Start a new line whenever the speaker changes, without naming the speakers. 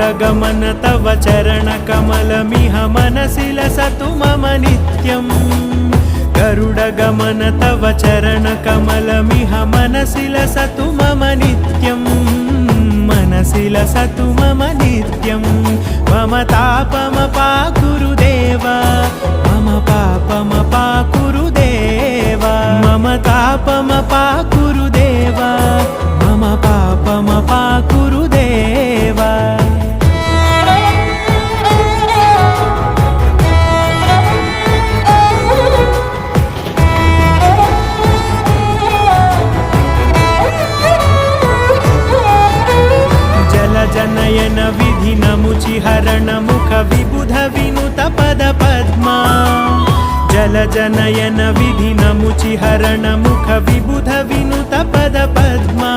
गरुडगमन तव चरणकमलमिह मनसि लसतु मम नित्यम् गरुडगमन तव चरणकमलमिह मनसि लसतु मम नित्यम् मनसि लसतु मम नित्यम् मम तापमपाकुरु देव मम पापमपाकुरु देव मम तापमपाकुरु देव मम पापमपाकुरु देव जनयन विधि नमुचिहरण मुख विबुध विनुत पद पद्मा जल जनयन विधि नमुचिहरण मुख विबुध विनुत पद पद्मा